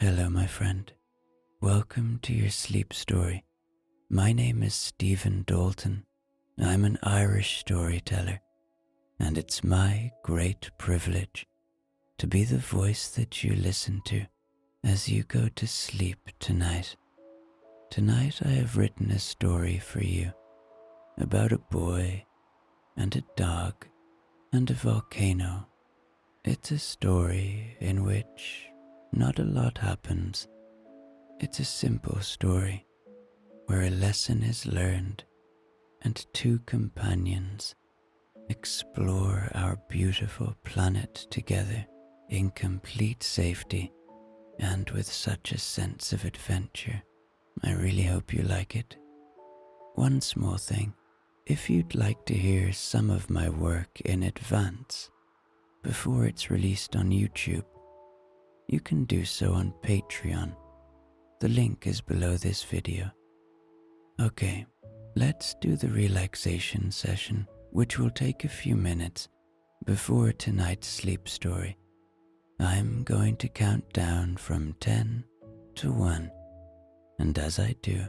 Hello, my friend. Welcome to your sleep story. My name is Stephen Dalton. I'm an Irish storyteller, and it's my great privilege to be the voice that you listen to as you go to sleep tonight. Tonight I have written a story for you about a boy and a dog and a volcano. It's a story in which not a lot happens. It's a simple story where a lesson is learned and two companions explore our beautiful planet together in complete safety and with such a sense of adventure. I really hope you like it. One small thing, if you'd like to hear some of my work in advance before it's released on YouTube, you can do so on Patreon. The link is below this video. Okay, let's do the relaxation session, which will take a few minutes before tonight's sleep story. I'm going to count down from 10 to 1, and as I do,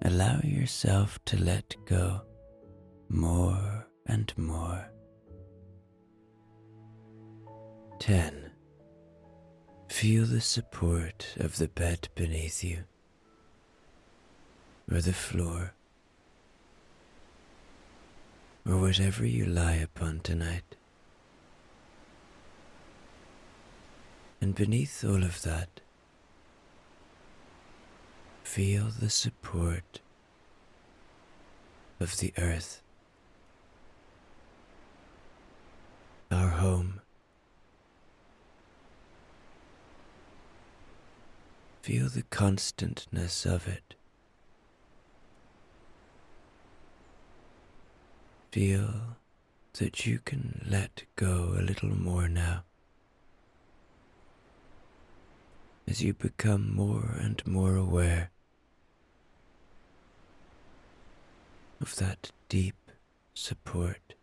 allow yourself to let go more and more. 10. Feel the support of the bed beneath you, or the floor, or whatever you lie upon tonight. And beneath all of that, feel the support of the earth, our home. Feel the constantness of it. Feel that you can let go a little more now as you become more and more aware of that deep support,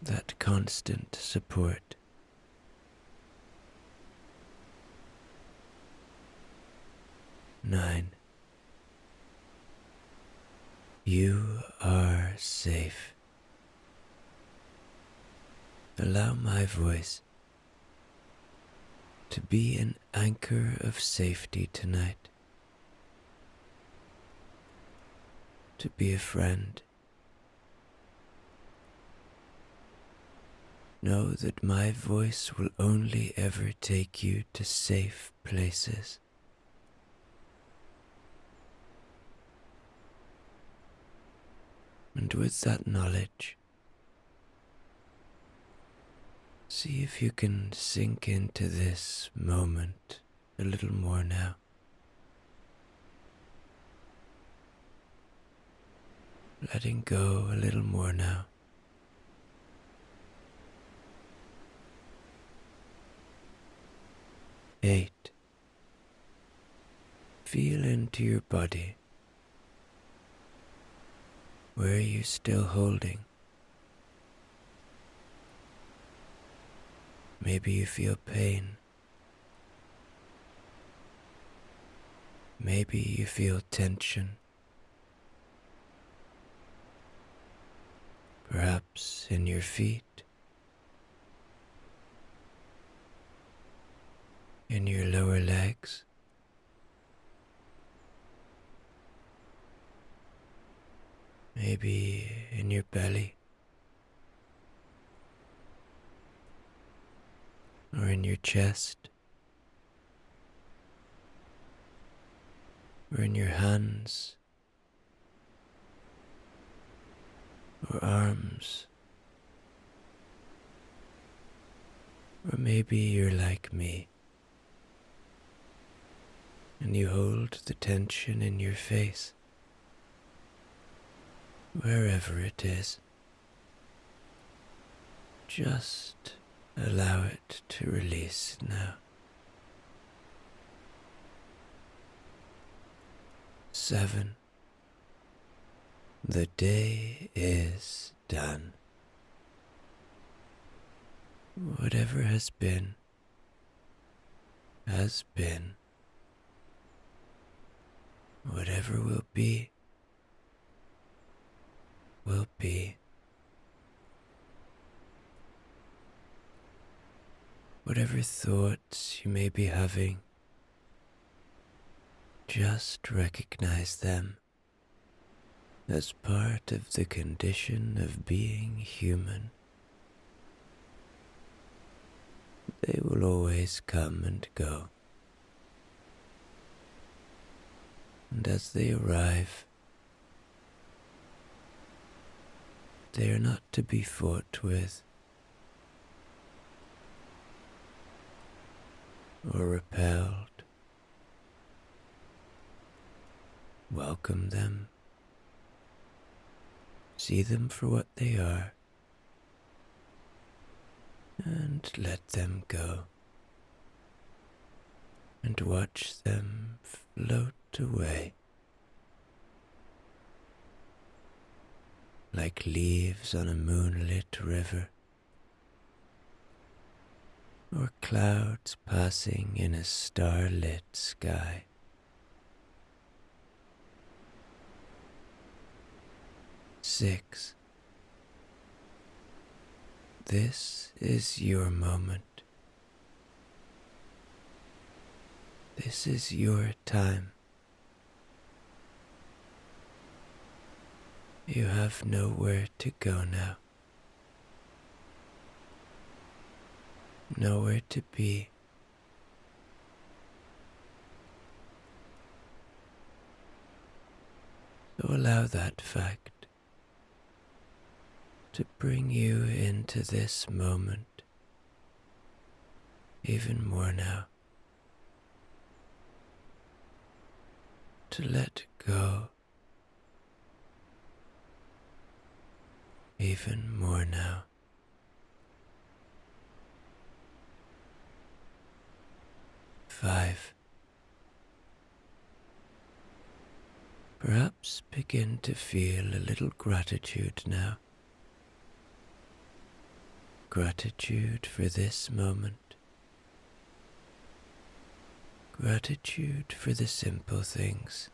that constant support. 9. You are safe. Allow my voice to be an anchor of safety tonight, to be a friend. Know that my voice will only ever take you to safe places. And with that knowledge, see if you can sink into this moment a little more now. Letting go a little more now. 8. Feel into your body. Where are you still holding? Maybe you feel pain. Maybe you feel tension. Perhaps in your feet, in your lower legs. Maybe in your belly, or in your chest, or in your hands, or arms, or maybe you're like me, and you hold the tension in your face. Wherever it is, just allow it to release now. 7. The day is done. Whatever has been has been. Whatever will be, will be. Whatever thoughts you may be having, just recognize them as part of the condition of being human. They will always come and go. And as they arrive, they are not to be fought with or repelled. Welcome them. See them for what they are, and let them go, and watch them float away like leaves on a moonlit river, or clouds passing in a starlit sky. Six. This is your moment. This is your time. You have nowhere to go now. Nowhere to be. So allow that fact to bring you into this moment even more now. To let go even more now. Five. Perhaps begin to feel a little gratitude now. Gratitude for this moment. Gratitude for the simple things.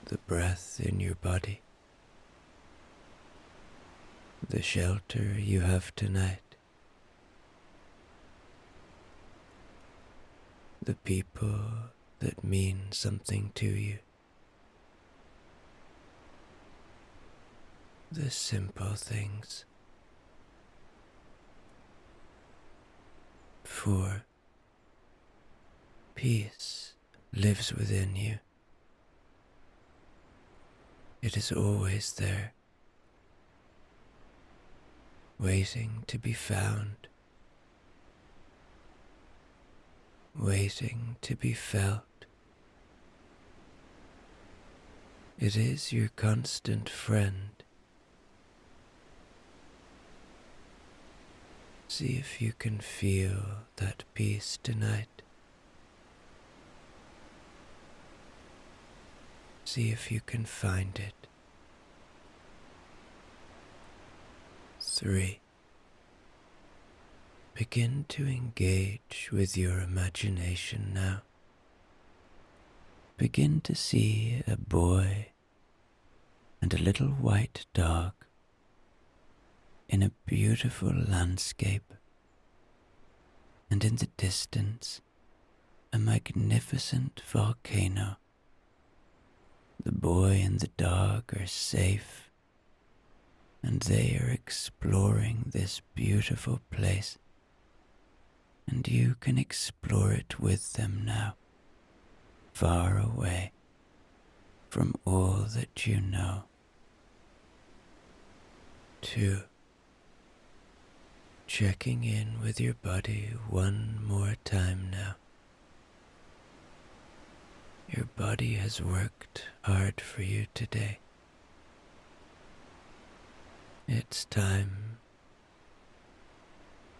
The breath in your body. The shelter you have tonight. The people that mean something to you. The simple things. 4. Peace lives within you. It is always there, waiting to be found, waiting to be felt. It is your constant friend. See if you can feel that peace tonight. See if you can find it. 3. Begin to engage with your imagination now. Begin to see a boy and a little white dog in a beautiful landscape, and in the distance a magnificent volcano. The boy and the dog are safe, and they are exploring this beautiful place, and you can explore it with them now, far away from all that you know. 2. Checking in with your body one more time now. Your body has worked hard for you today. It's time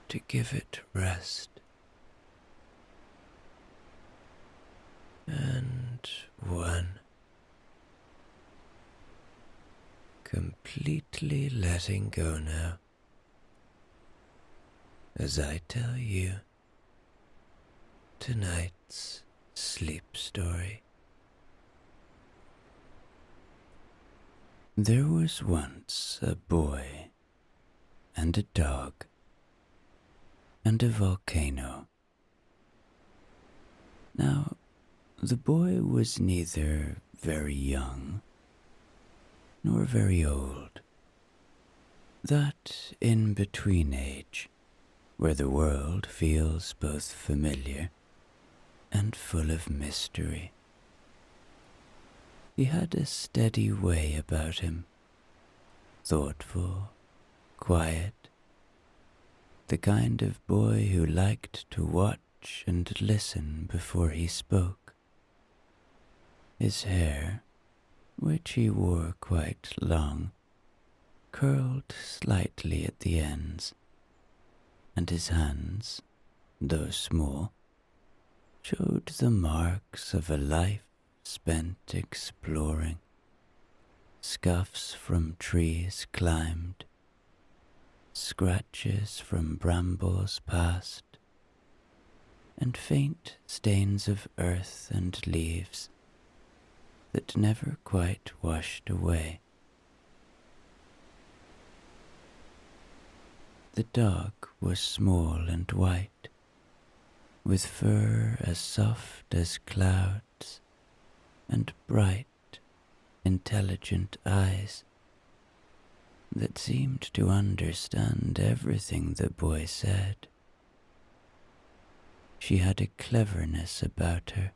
to give it rest. And 1. Completely letting go now. As I tell you tonight's sleep story. There was once a boy and a dog and a volcano. Now, the boy was neither very young nor very old. That in-between age where the world feels both familiar and full of mystery. He had a steady way about him, thoughtful, quiet, the kind of boy who liked to watch and listen before he spoke. His hair, which he wore quite long, curled slightly at the ends, and his hands, though small, showed the marks of a life spent exploring, scuffs from trees climbed, scratches from brambles passed, and faint stains of earth and leaves that never quite washed away. The dog was small and white, with fur as soft as clouds and bright, intelligent eyes that seemed to understand everything the boy said. She had a cleverness about her,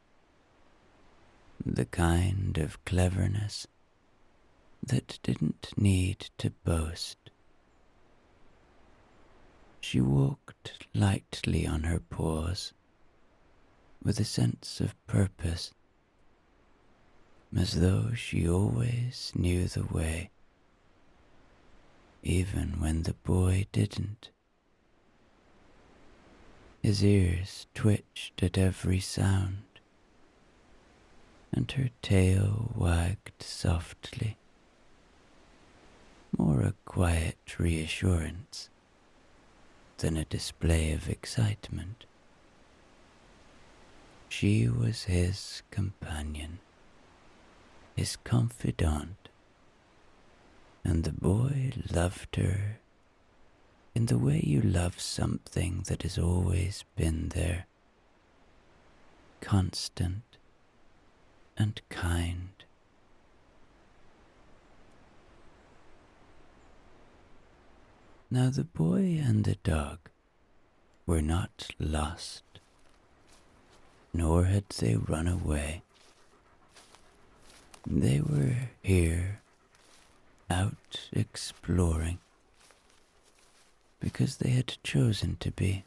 the kind of cleverness that didn't need to boast. She walked lightly on her paws, with a sense of purpose, as though she always knew the way, even when the boy didn't. His ears twitched at every sound, and her tail wagged softly, more a quiet reassurance than a display of excitement. She was his companion, his confidant, and the boy loved her in the way you love something that has always been there, constant and kind. Now the boy and the dog were not lost, nor had they run away. They were here, out exploring, because they had chosen to be.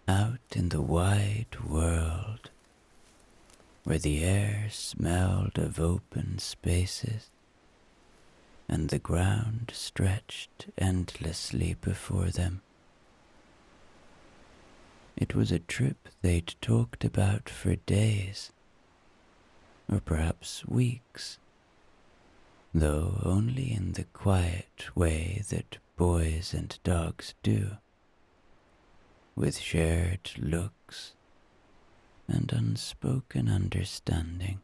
Out in the wide world, where the air smelled of open spaces, and the ground stretched endlessly before them. It was a trip they'd talked about for days, or perhaps weeks, though only in the quiet way that boys and dogs do, with shared looks and unspoken understanding.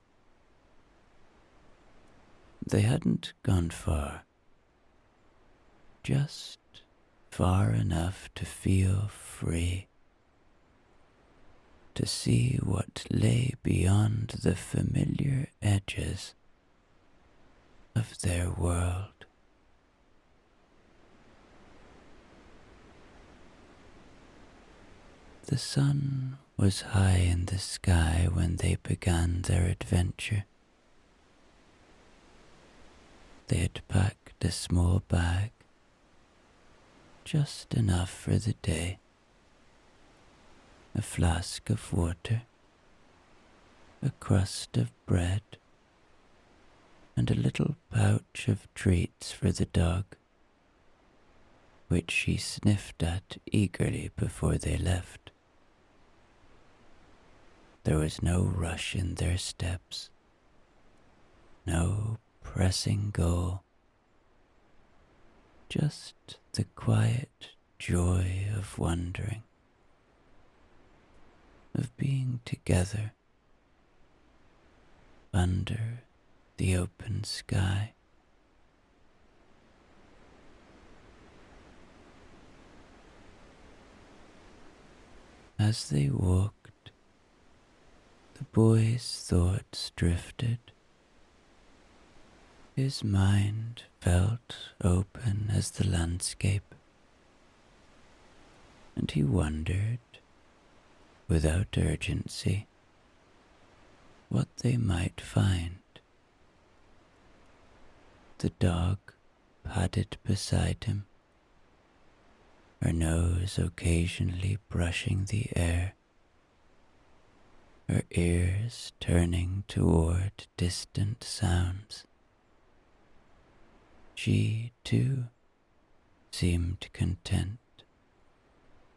They hadn't gone far, just far enough to feel free, to see what lay beyond the familiar edges of their world. The sun was high in the sky when they began their adventure. They had packed a small bag, just enough for the day, a flask of water, a crust of bread, and a little pouch of treats for the dog, which she sniffed at eagerly before they left. There was no rush in their steps, no pressing goal, just the quiet joy of wandering, of being together under the open sky. As they walked, the boy's thoughts drifted. His mind felt open as the landscape, and he wondered, without urgency, what they might find. The dog padded beside him, her nose occasionally brushing the air, her ears turning toward distant sounds. She, too, seemed content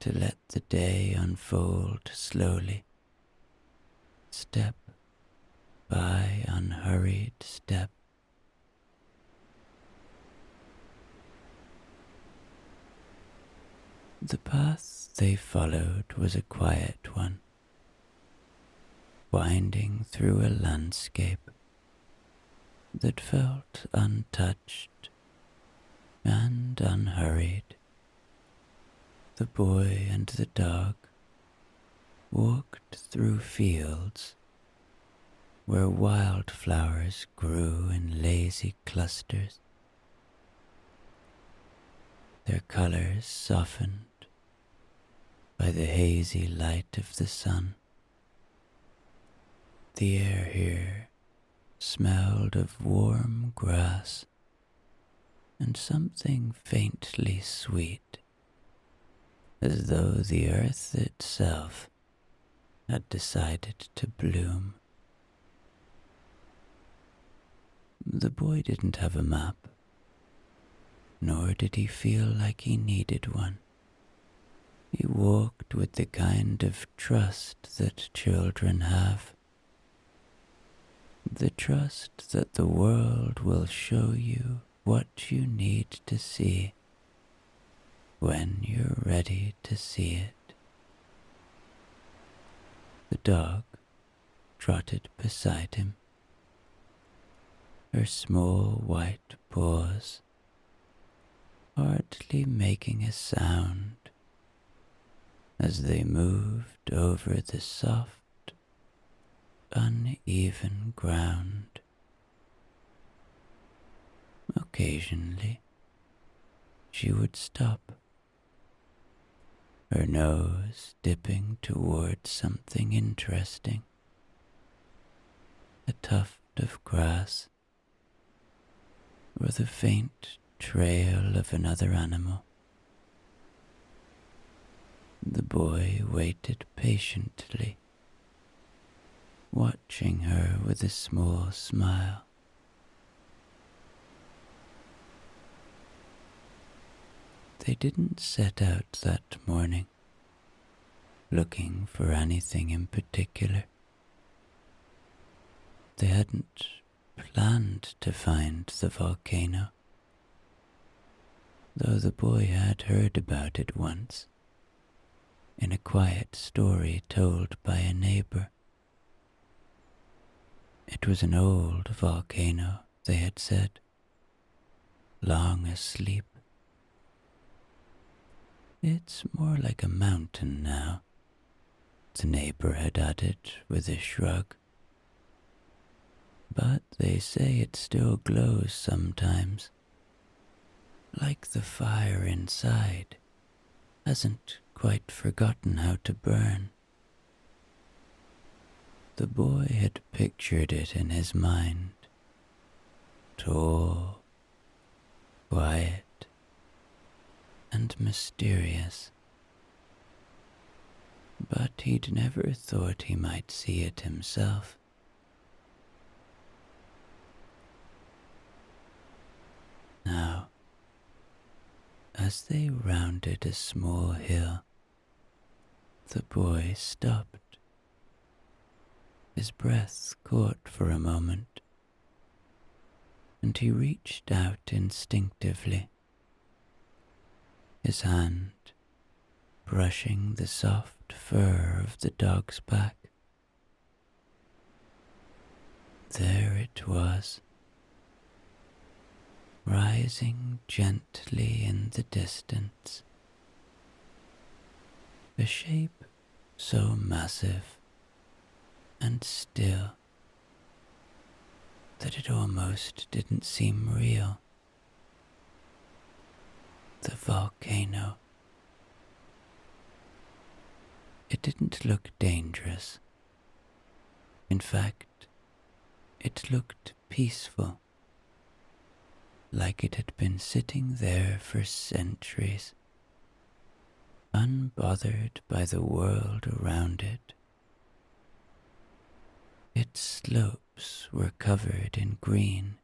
to let the day unfold slowly, step by unhurried step. The path they followed was a quiet one, winding through a landscape that felt untouched and unhurried. The boy and the dog walked through fields where wildflowers grew in lazy clusters, their colors softened by the hazy light of the sun. The air here smelled of warm grass and something faintly sweet, as though the earth itself had decided to bloom. The boy didn't have a map, nor did he feel like he needed one. He walked with the kind of trust that children have, the trust that the world will show you what you need to see when you're ready to see it. The dog trotted beside him, her small white paws hardly making a sound as they moved over the soft, uneven ground. Occasionally, she would stop, her nose dipping towards something interesting, a tuft of grass, or the faint trail of another animal. The boy waited patiently, watching her with a small smile. They didn't set out that morning, looking for anything in particular. They hadn't planned to find the volcano, though the boy had heard about it once, in a quiet story told by a neighbor. It was an old volcano, they had said, long asleep. It's more like a mountain now, the neighbor had added with a shrug. But they say it still glows sometimes, like the fire inside hasn't quite forgotten how to burn. The boy had pictured it in his mind, tall, quiet, and mysterious, but he'd never thought he might see it himself. Now, as they rounded a small hill, the boy stopped. His breath caught for a moment, and he reached out instinctively, his hand brushing the soft fur of the dog's back. There it was, rising gently in the distance, a shape so massive and still that it almost didn't seem real. The volcano. It didn't look dangerous. In fact, it looked peaceful, like it had been sitting there for centuries, unbothered by the world around it. Its slopes were covered in green,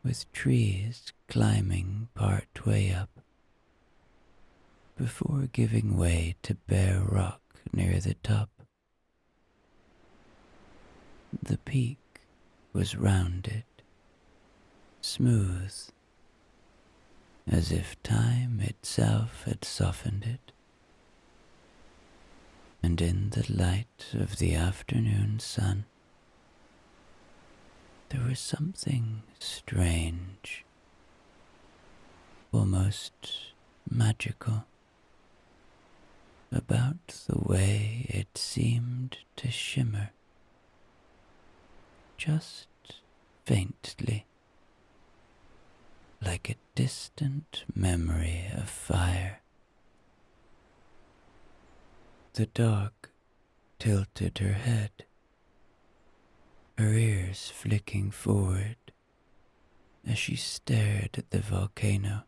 with trees climbing part way up, before giving way to bare rock near the top. The peak was rounded, smooth, as if time itself had softened it, and in the light of the afternoon sun, there was something strange, almost magical, about the way it seemed to shimmer, just faintly, like a distant memory of fire. The dog tilted her head, her ears flicking forward as she stared at the volcano.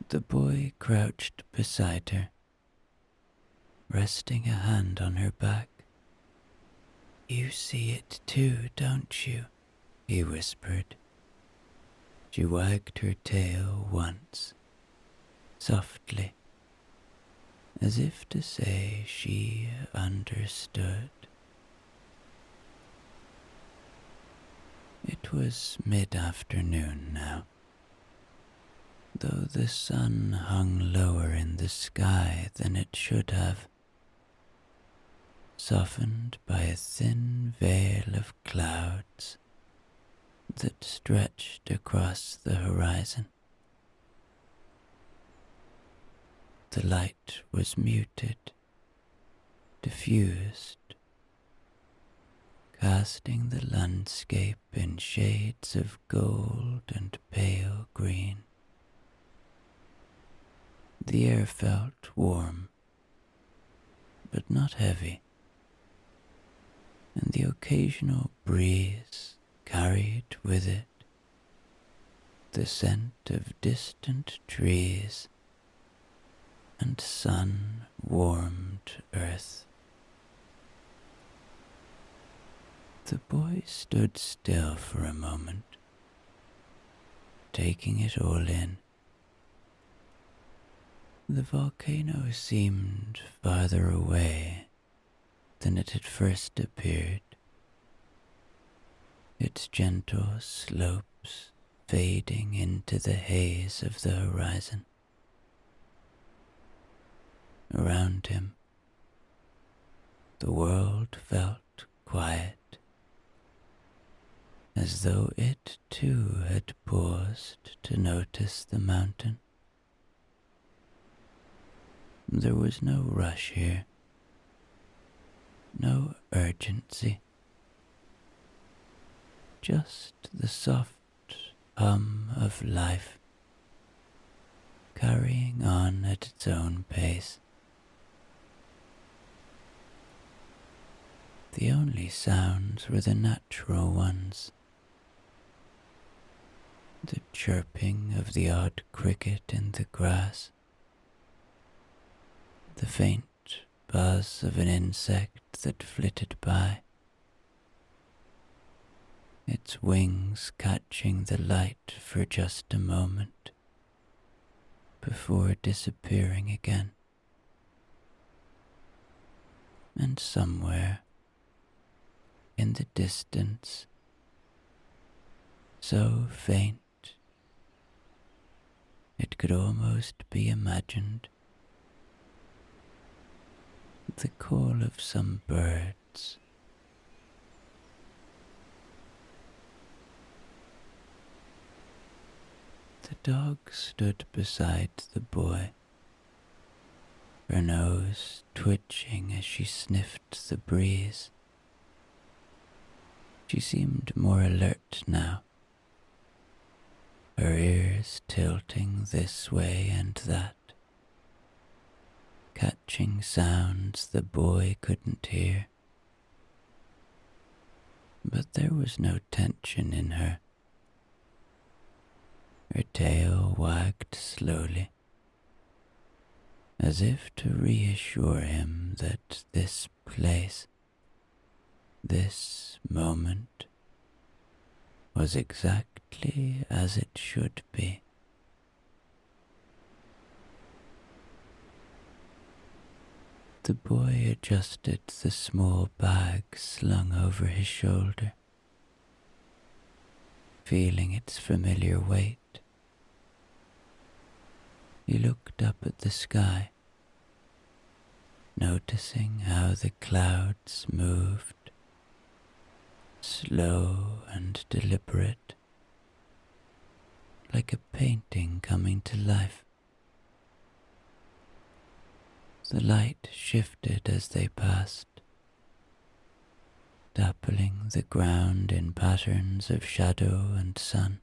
The boy crouched beside her, resting a hand on her back. "You see it too, don't you?" he whispered. She wagged her tail once, softly, as if to say she understood. It was mid-afternoon now, though the sun hung lower in the sky than it should have, softened by a thin veil of clouds that stretched across the horizon. The light was muted, diffused, casting the landscape in shades of gold and pale green. The air felt warm, but not heavy, and the occasional breeze carried with it the scent of distant trees and sun-warmed earth. The boy stood still for a moment, taking it all in. The volcano seemed farther away than it had first appeared, its gentle slopes fading into the haze of the horizon. Around him, the world felt quiet, as though it too had paused to notice the mountain. There was no rush here, no urgency, just the soft hum of life, carrying on at its own pace. The only sounds were the natural ones, the chirping of the odd cricket in the grass, the faint buzz of an insect that flitted by, its wings catching the light for just a moment before disappearing again. And somewhere in the distance, so faint it it could almost be imagined. The call of some birds. The dog stood beside the boy, her nose twitching as she sniffed the breeze. She seemed more alert now, her ears tilting this way and that, catching sounds the boy couldn't hear. But there was no tension in her. Her tail wagged slowly, as if to reassure him that this place, this moment, was exactly as it should be. The boy adjusted the small bag slung over his shoulder, feeling its familiar weight. He looked up at the sky, noticing how the clouds moved, slow and deliberate, like a painting coming to life. The light shifted as they passed, dappling the ground in patterns of shadow and sun.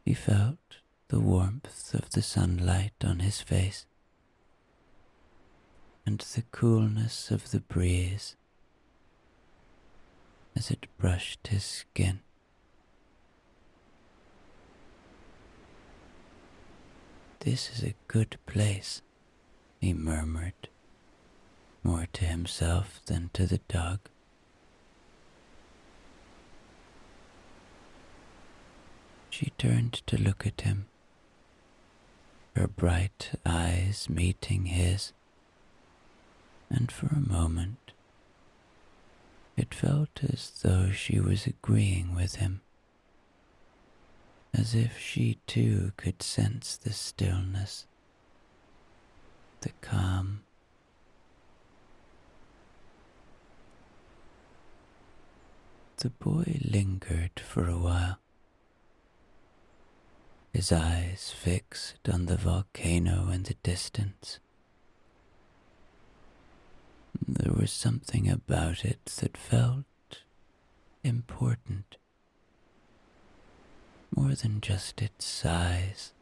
He felt the warmth of the sunlight on his face and the coolness of the breeze as it brushed his skin. "This is a good place," he murmured, more to himself than to the dog. She turned to look at him, her bright eyes meeting his, and for a moment it felt as though she was agreeing with him, as if she too could sense the stillness, the calm. The boy lingered for a while, his eyes fixed on the volcano in the distance. There was something about it that felt important, more than just its size,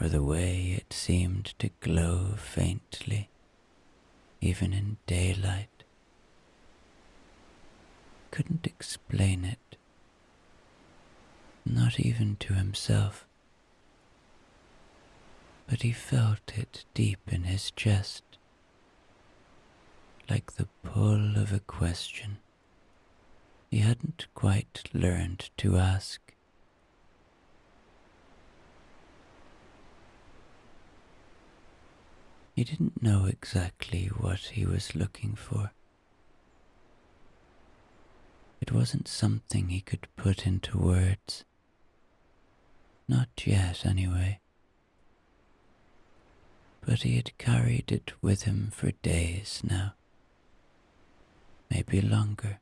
or the way it seemed to glow faintly, even in daylight. Couldn't explain it, not even to himself, but he felt it deep in his chest, like the pull of a question he hadn't quite learned to ask. He didn't know exactly what he was looking for. It wasn't something he could put into words. Not yet, anyway. But he had carried it with him for days now. Maybe longer.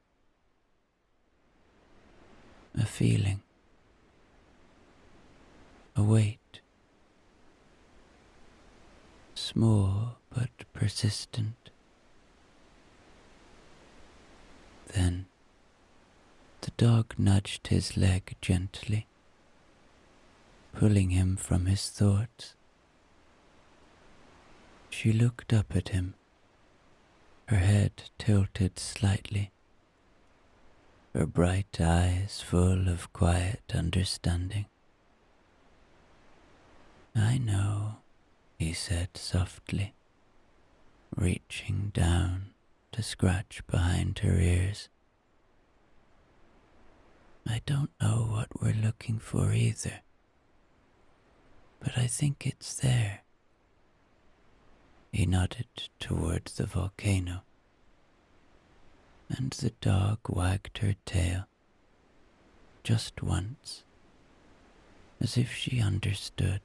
A feeling. A weight. Small but persistent. Then the dog nudged his leg gently, pulling him from his thoughts. She looked up at him, her head tilted slightly, her bright eyes full of quiet understanding. "I know," he said softly, reaching down to scratch behind her ears. "I don't know what we're looking for either, but I think it's there." He nodded towards the volcano, and the dog wagged her tail, just once, as if she understood.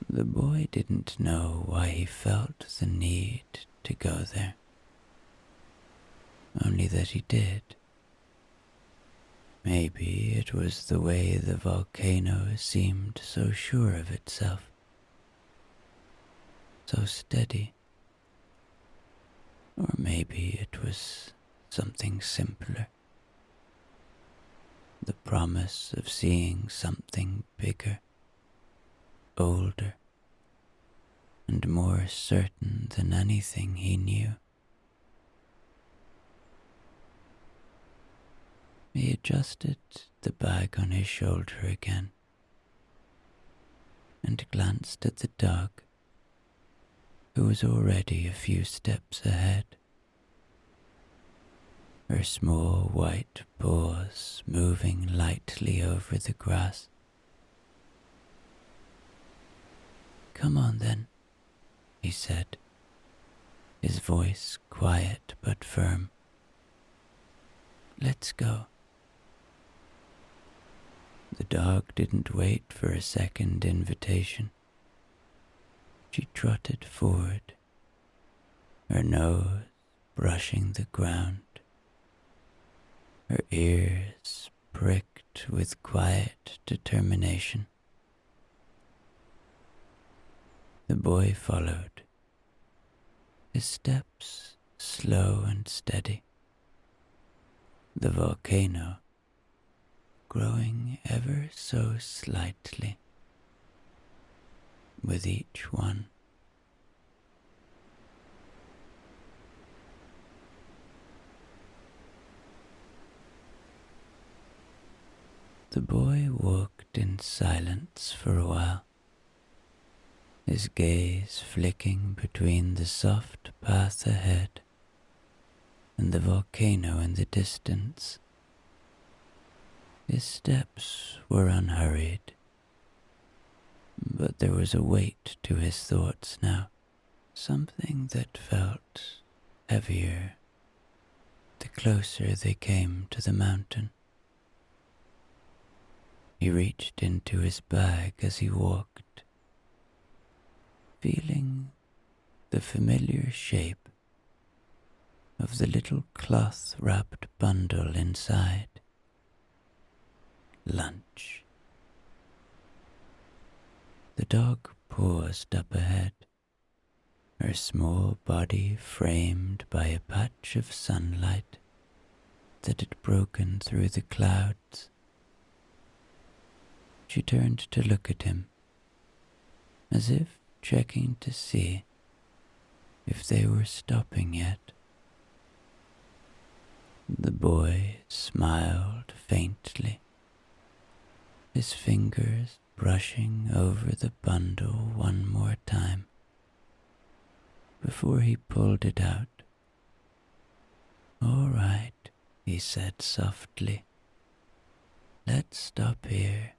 The boy didn't know why he felt the need to go there, only that he did. Maybe it was the way the volcano seemed so sure of itself, so steady. Or maybe it was something simpler. The promise of seeing something bigger, older, and more certain than anything he knew. He adjusted the bag on his shoulder again and glanced at the dog, who was already a few steps ahead. Her small white paws moving lightly over the grass. "Come on then," he said, his voice quiet but firm. "Let's go." The dog didn't wait for a second invitation. She trotted forward, her nose brushing the ground, her ears pricked with quiet determination. The boy followed, his steps slow and steady, the volcano growing ever so slightly with each one. The boy walked in silence for a while, his gaze flicking between the soft path ahead and the volcano in the distance. His steps were unhurried, but there was a weight to his thoughts now, something that felt heavier the closer they came to the mountain. He reached into his bag as he walked, feeling the familiar shape of the little cloth-wrapped bundle inside. Lunch. The dog paused up ahead, her small body framed by a patch of sunlight that had broken through the clouds. She turned to look at him, as if checking to see if they were stopping yet. The boy smiled faintly, his fingers brushing over the bundle one more time before he pulled it out. "All right," he said softly. "Let's stop here."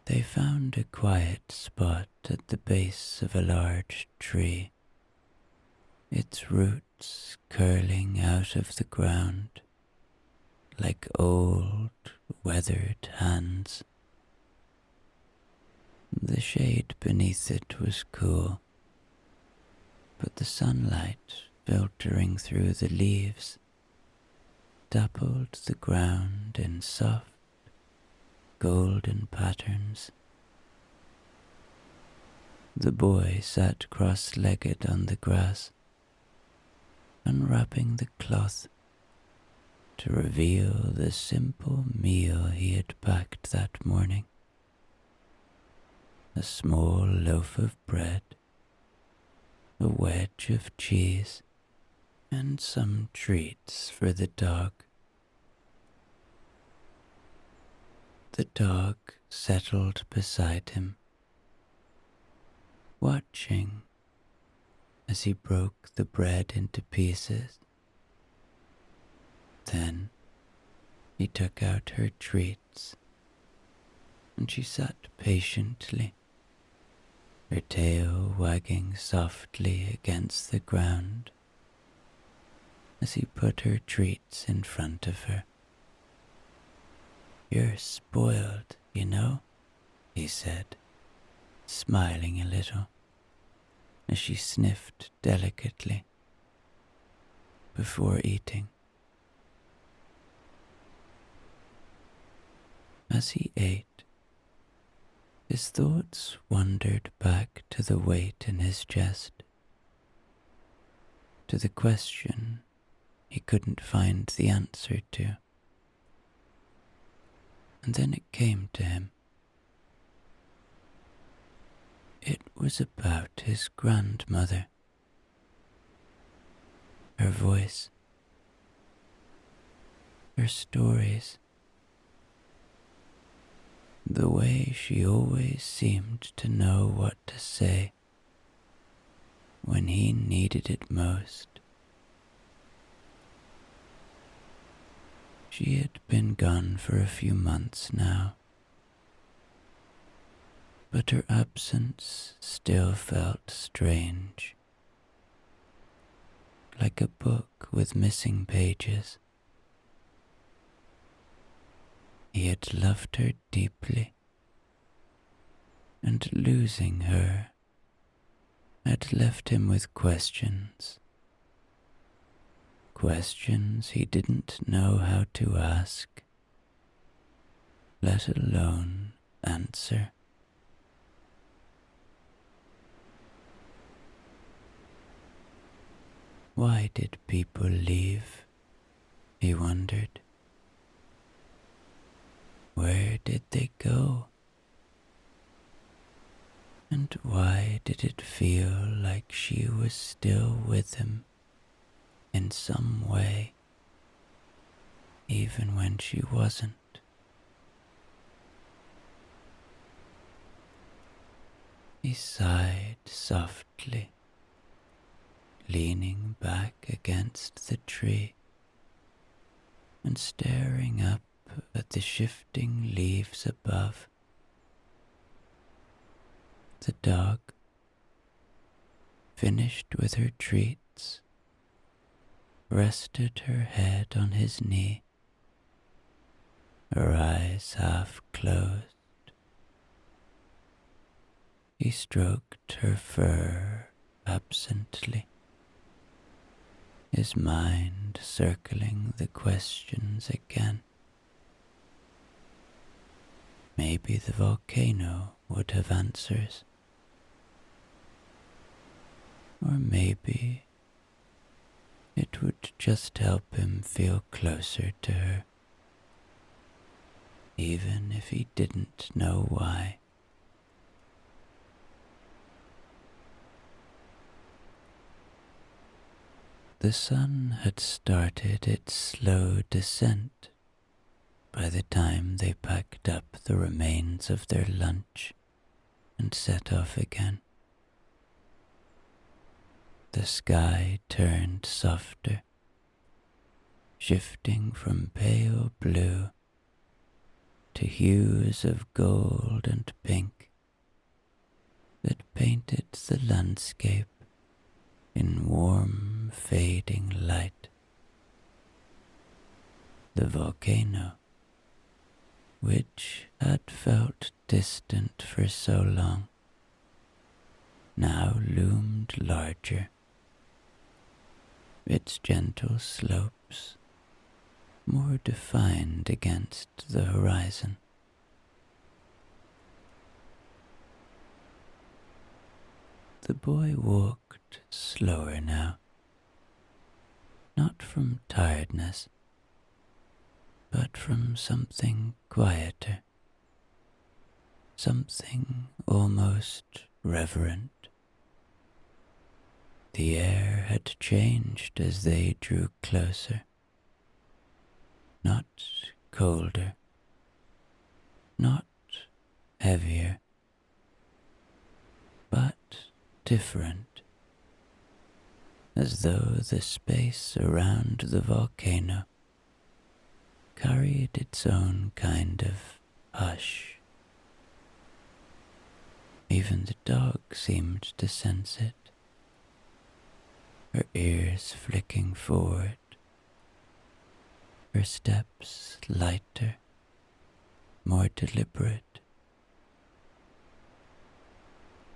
They found a quiet spot at the base of a large tree, its roots curling out of the ground like old, weathered hands. The shade beneath it was cool, but the sunlight filtering through the leaves dappled the ground in soft, golden patterns. The boy sat cross-legged on the grass, unwrapping the cloth to reveal the simple meal he had packed that morning. A small loaf of bread, a wedge of cheese, and some treats for the dog. The dog settled beside him, watching as he broke the bread into pieces. Then he took out her treats, and she sat patiently, her tail wagging softly against the ground as he put her treats in front of her. "You're spoiled, you know," he said, smiling a little as she sniffed delicately before eating. As he ate, his thoughts wandered back to the weight in his chest, to the question he couldn't find the answer to. And then it came to him. It was about his grandmother. Her voice, her stories, the way she always seemed to know what to say when he needed it most. She had been gone for a few months now, but her absence still felt strange, like a book with missing pages. He had loved her deeply, and losing her had left him with questions. Questions he didn't know how to ask, let alone answer. Why did people leave? He wondered. Where did they go? And why did it feel like she was still with him in some way, even when she wasn't? He sighed softly, leaning back against the tree and staring up at the shifting leaves above. The dog, finished with her treats, rested her head on his knee, her eyes half closed. He stroked her fur absently, his mind circling the questions again. Maybe the volcano would have answers. Or maybe it would just help him feel closer to her, even if he didn't know why. The sun had started its slow descent by the time they packed up the remains of their lunch and set off again. The sky turned softer, shifting from pale blue to hues of gold and pink that painted the landscape in warm, fading light. The volcano, which had felt distant for so long, now loomed larger, its gentle slopes more defined against the horizon. The boy walked slower now, not from tiredness, but from something quieter, something almost reverent. The air had changed as they drew closer, not colder, not heavier, but different, as though the space around the volcano carried its own kind of hush. Even the dog seemed to sense it, her ears flicking forward her steps lighter, more deliberate.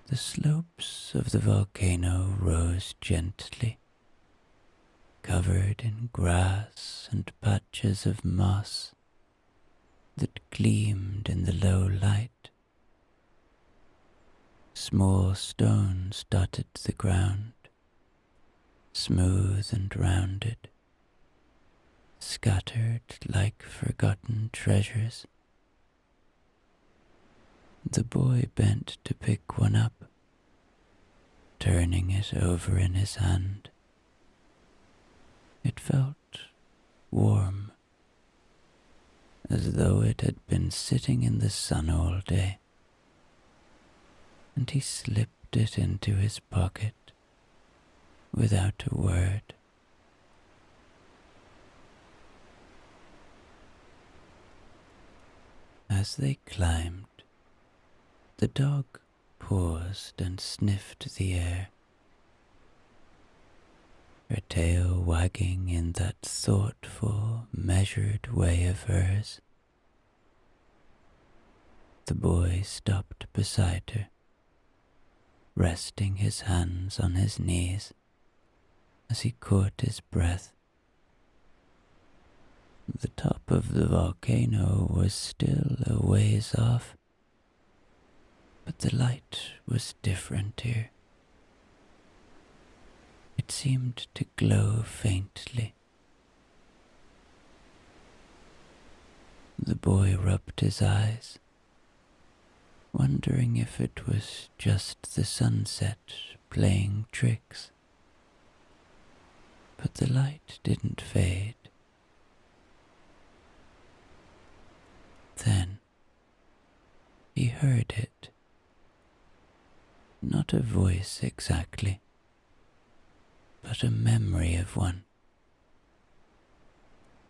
The slopes of the volcano rose gently, covered in grass and patches of moss that gleamed in the low light. Small stones dotted the ground, smooth and rounded, scattered like forgotten treasures. The boy bent to pick one up, turning it over in his hand. It felt warm, as though it had been sitting in the sun all day, and he slipped it into his pocket without a word. As they climbed, the dog paused and sniffed the air, her tail wagging in that thoughtful, measured way of hers. The boy stopped beside her, resting his hands on his knees as he caught his breath. The top of the volcano was still a ways off, but the light was different here. It seemed to glow faintly. The boy rubbed his eyes, wondering if it was just the sunset playing tricks. But the light didn't fade. Then he heard it. Not a voice exactly, but a memory of one.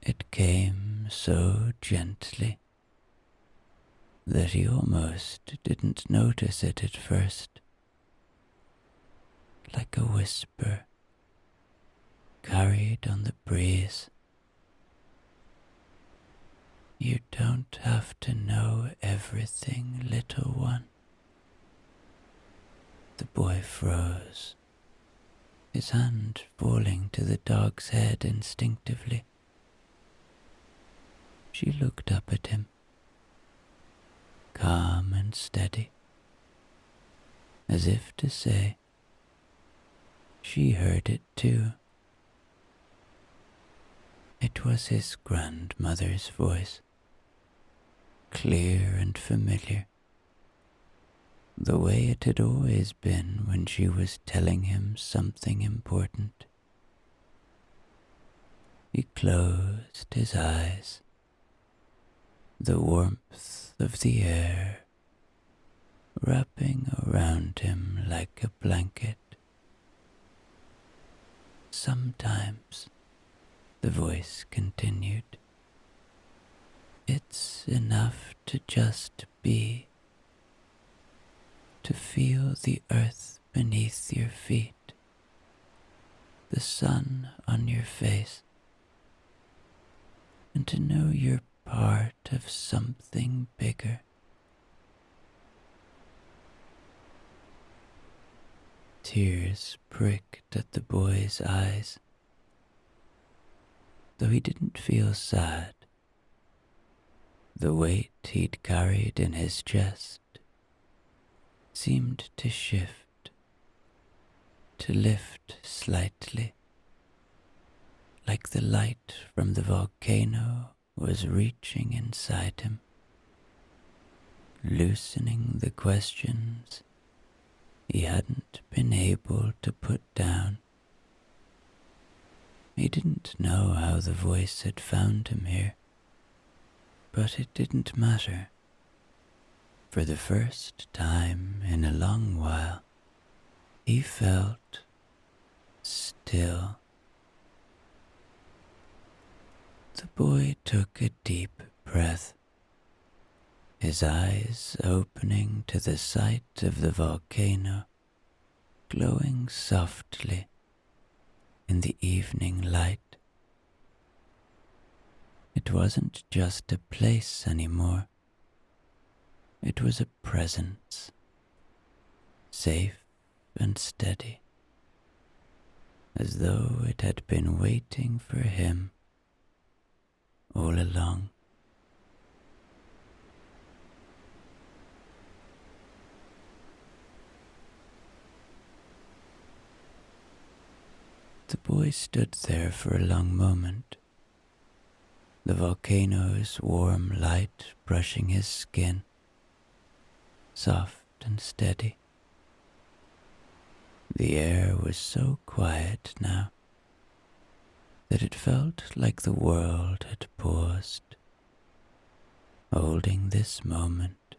It came so gently that he almost didn't notice it at first, like a whisper carried on the breeze. You don't have to know everything, little one. The boy froze, his hand falling to the dog's head instinctively. She looked up at him, calm and steady, as if to say, she heard it too. It was his grandmother's voice, clear and familiar, the way it had always been when she was telling him something important. He closed his eyes, the warmth of the air wrapping around him like a blanket. Sometimes, the voice continued, it's enough to just be, to feel the earth beneath your feet, the sun on your face, and to know you're part of something bigger. Tears pricked at the boy's eyes, though he didn't feel sad. The weight he'd carried in his chest seemed to shift, to lift slightly, like the light from the volcano was reaching inside him, loosening the questions he hadn't been able to put down. He didn't know how the voice had found him here, but it didn't matter. For the first time in a long while, he felt still. The boy took a deep breath, his eyes opening to the sight of the volcano glowing softly in the evening light. It wasn't just a place anymore. It was a presence, safe and steady, as though it had been waiting for him all along. The boy stood there for a long moment, the volcano's warm light brushing his skin, soft and steady. The air was so quiet now that it felt like the world had paused, holding this moment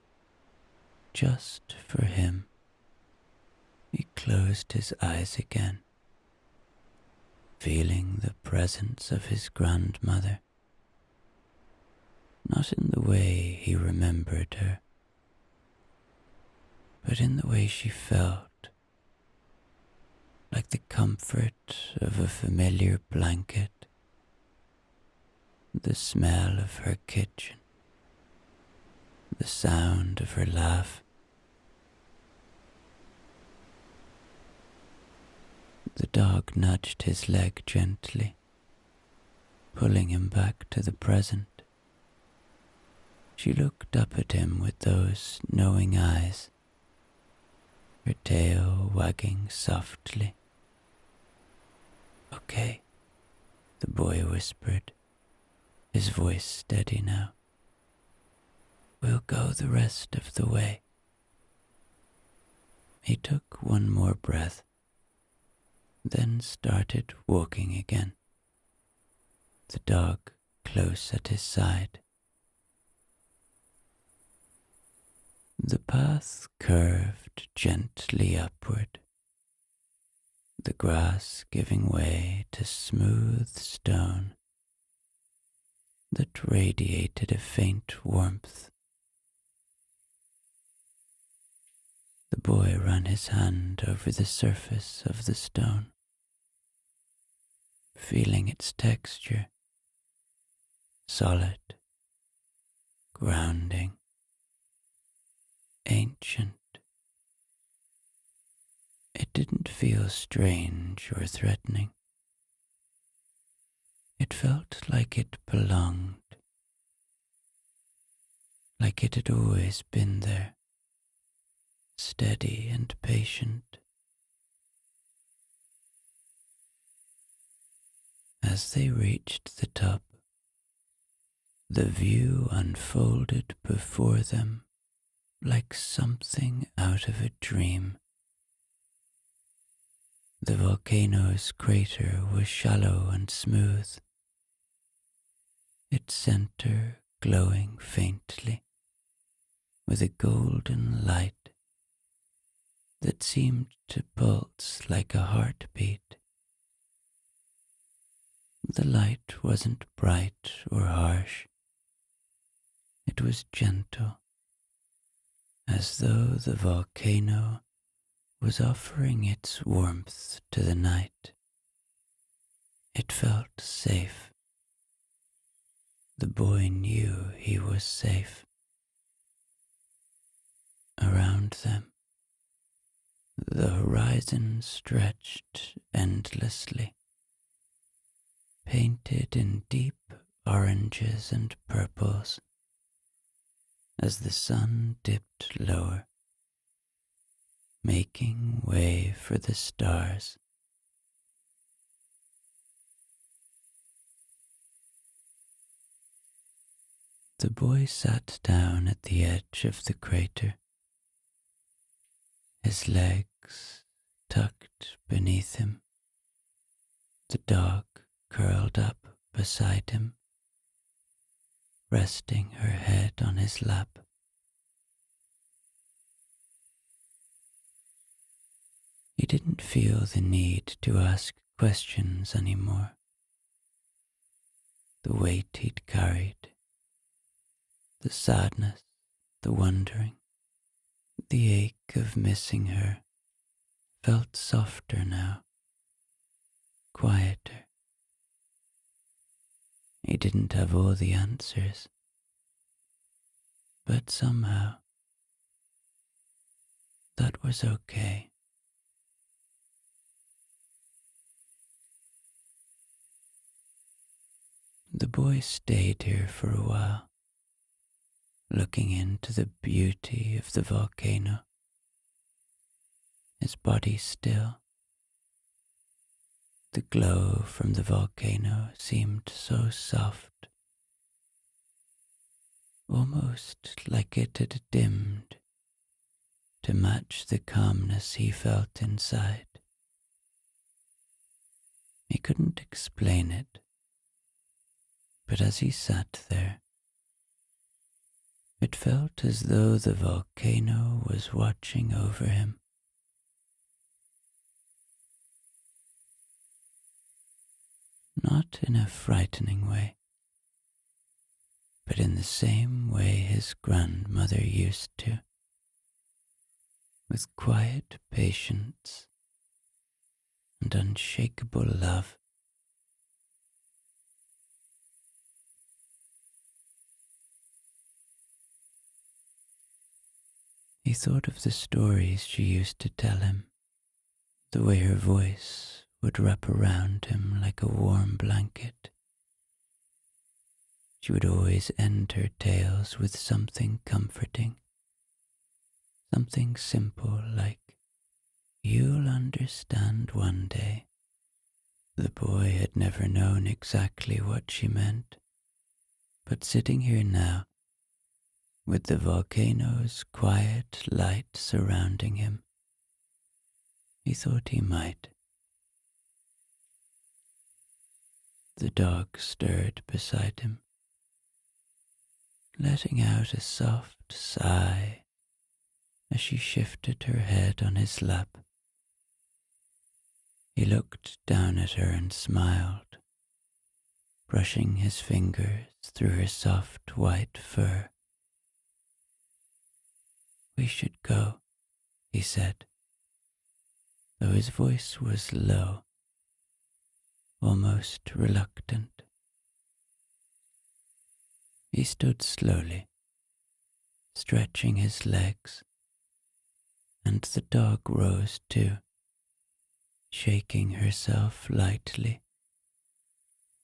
just for him. He closed his eyes again, feeling the presence of his grandmother, not in the way he remembered her, but in the way she felt, like the comfort of a familiar blanket, the smell of her kitchen, the sound of her laugh. The dog nudged his leg gently, pulling him back to the present. She looked up at him with those knowing eyes, her tail wagging softly. "Okay," the boy whispered, his voice steady now. "We'll go the rest of the way." He took one more breath, then started walking again, the dog close at his side. The path curved gently upward, the grass giving way to smooth stone that radiated a faint warmth. The boy ran his hand over the surface of the stone, feeling its texture, solid, grounding, ancient. It didn't feel strange or threatening. It felt like it belonged, like it had always been there, steady and patient. As they reached the top, the view unfolded before them like something out of a dream. The volcano's crater was shallow and smooth, its center glowing faintly with a golden light that seemed to pulse like a heartbeat. The light wasn't bright or harsh. It was gentle, as though the volcano was offering its warmth to the night. It felt safe. The boy knew he was safe. Around them, the horizon stretched endlessly, painted in deep oranges and purples as the sun dipped lower, making way for the stars. The boy sat down at the edge of the crater, his legs tucked beneath him, the dog curled up beside him, resting her head on his lap. He didn't feel the need to ask questions anymore. The weight he'd carried, the sadness, the wondering, the ache of missing her felt softer now, quieter. He didn't have all the answers, but somehow that was okay. The boy stayed here for a while, looking into the beauty of the volcano, his body still. The glow from the volcano seemed so soft, almost like it had dimmed to match the calmness he felt inside. He couldn't explain it, but as he sat there, it felt as though the volcano was watching over him. Not in a frightening way, but in the same way his grandmother used to, with quiet patience and unshakable love. He thought of the stories she used to tell him, the way her voice would wrap around him like a warm blanket. She would always end her tales with something comforting, something simple like, "You'll understand one day." The boy had never known exactly what she meant, but sitting here now, with the volcano's quiet light surrounding him, he thought he might. The dog stirred beside him, letting out a soft sigh as she shifted her head on his lap. He looked down at her and smiled, brushing his fingers through her soft white fur. "We should go," he said, though his voice was low, almost reluctant. He stood slowly, stretching his legs, and the dog rose too, shaking herself lightly,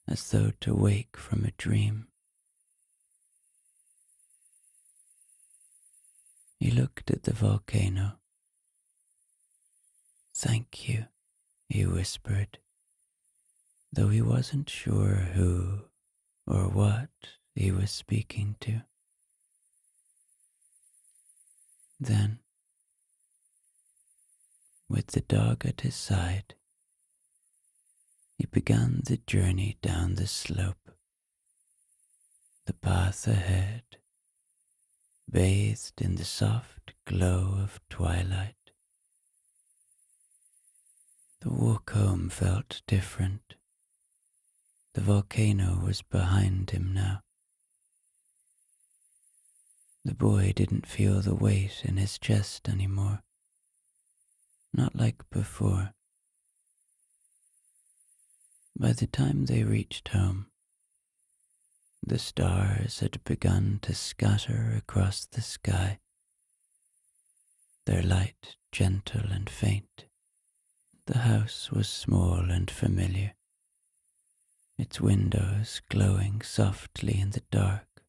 as though to wake from a dream. He looked at the volcano. "Thank you," he whispered, though he wasn't sure who or what he was speaking to. Then, with the dog at his side, he began the journey down the slope. The path ahead, bathed in the soft glow of twilight. The walk home felt different. The volcano was behind him now. The boy didn't feel the weight in his chest anymore, not like before. By the time they reached home, the stars had begun to scatter across the sky, their light gentle and faint. The house was small and familiar, its windows glowing softly in the dark.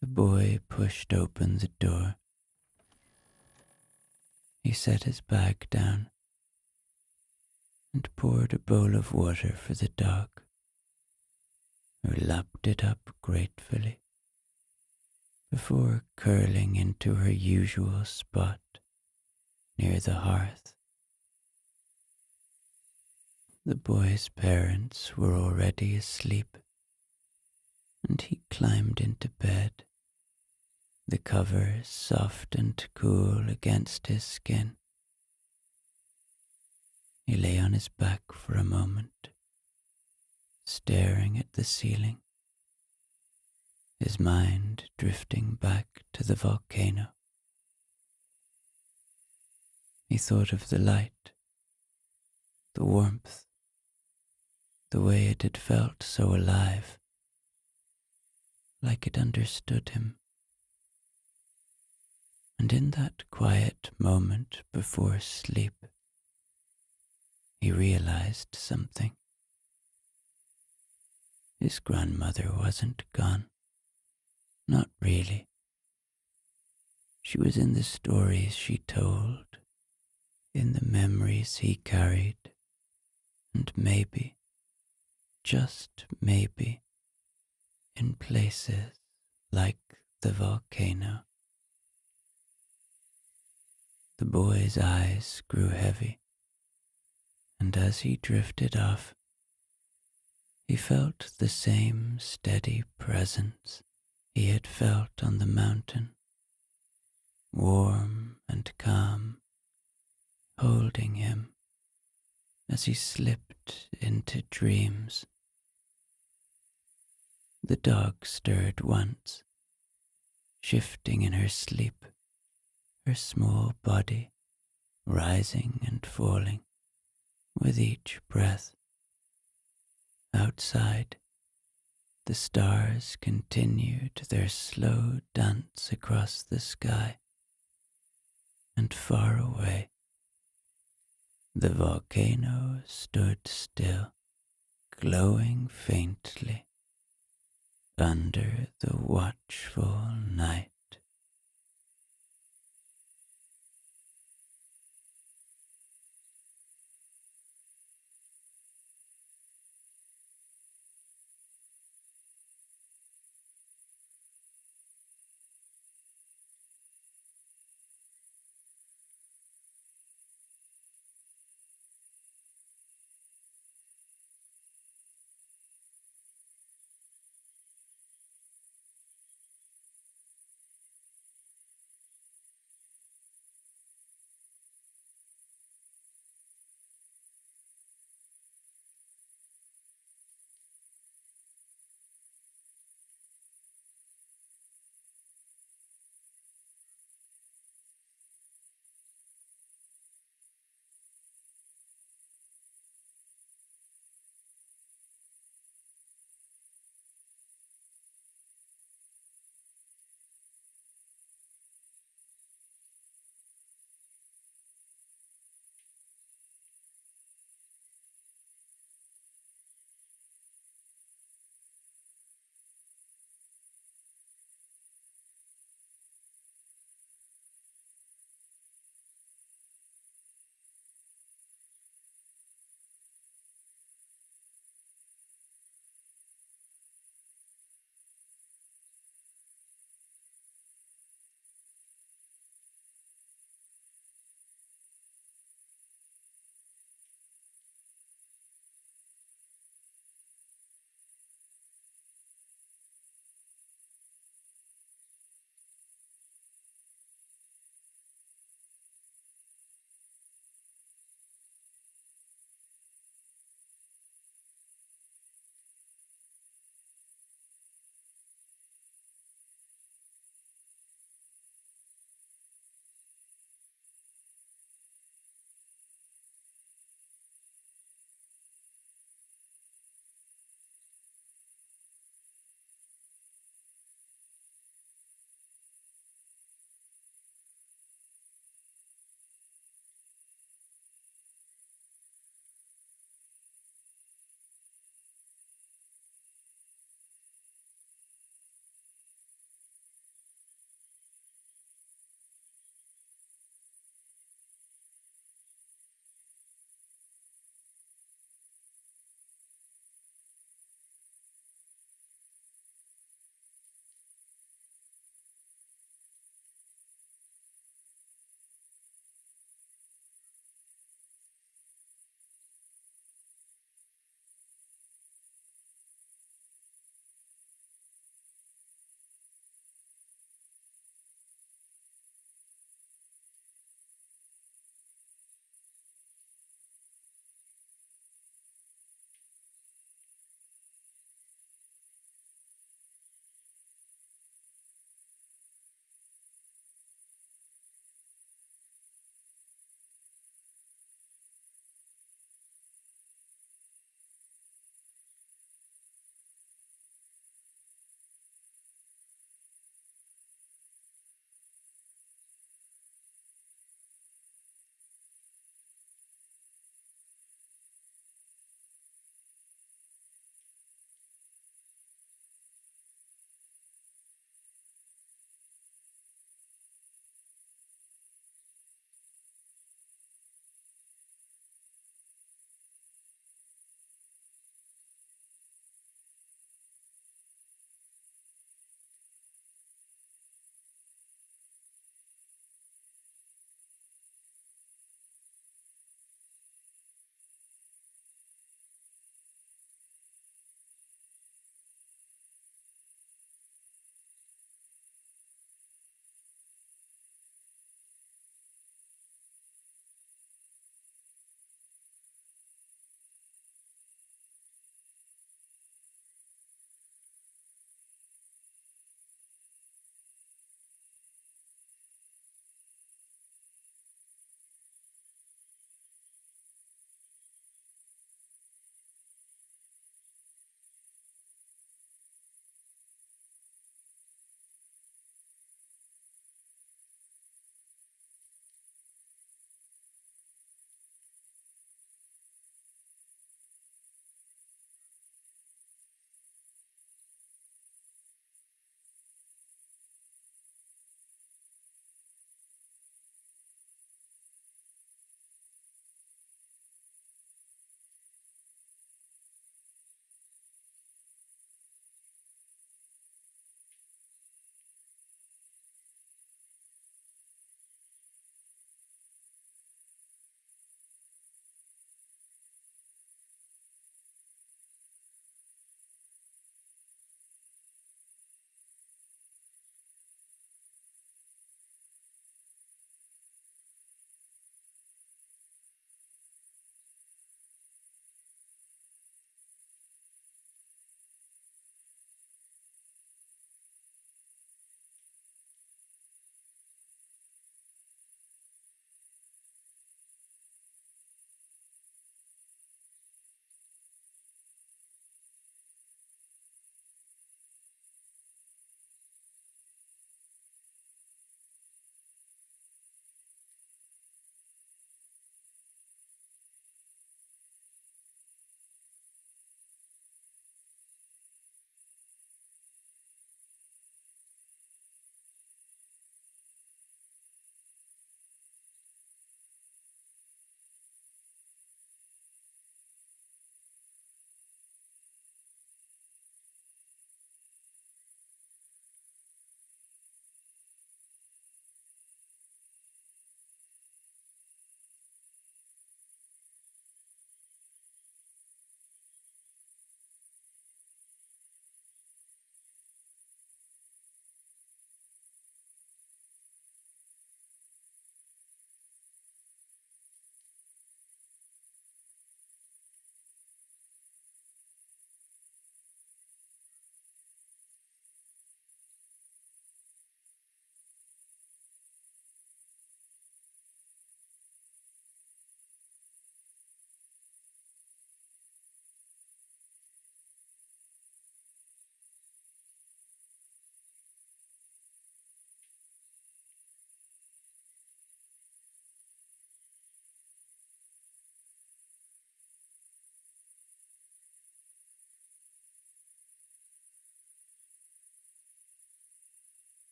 The boy pushed open the door. He set his bag down and poured a bowl of water for the dog, who lapped it up gratefully before curling into her usual spot near the hearth. The boy's parents were already asleep, and he climbed into bed, the covers soft and cool against his skin. He lay on his back for a moment, staring at the ceiling, his mind drifting back to the volcano. He thought of the light, the warmth, the way it had felt so alive, like it understood him. And in that quiet moment before sleep, he realized something. His grandmother wasn't gone. Not really. She was in the stories she told, in the memories he carried, and maybe, just maybe, in places like the volcano. The boy's eyes grew heavy, and as he drifted off, he felt the same steady presence he had felt on the mountain, warm and calm, holding him as he slipped into dreams. The dog stirred once, shifting in her sleep, her small body rising and falling with each breath. Outside, the stars continued their slow dance across the sky, and far away, the volcano stood still, glowing faintly under the watchful night.